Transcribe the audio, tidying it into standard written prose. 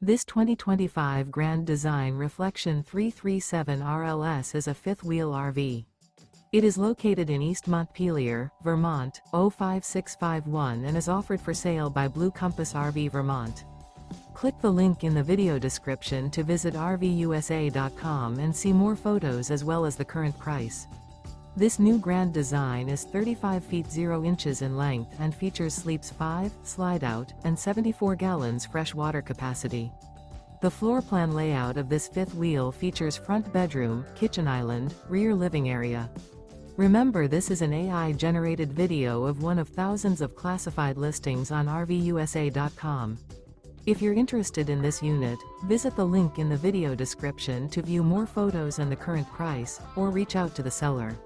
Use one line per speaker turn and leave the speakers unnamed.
This 2025 Grand Design Reflection 337 RLS is a fifth-wheel RV. It is located in East Montpelier, Vermont, 05651 and is offered for sale by Blue Compass RV Vermont. Click the link in the video description to visit RVUSA.com and see more photos as well as the current price. This new Grand Design is 35 feet 0 inches in length and features sleeps 5, Slideout, and 74 gallons fresh water capacity. The floor plan layout of this fifth wheel features front bedroom, kitchen island, rear living area. Remember, this is an AI-generated video of one of thousands of classified listings on RVUSA.com. If you're interested in this unit, visit the link in the video description to view more photos and the current price, or reach out to the seller.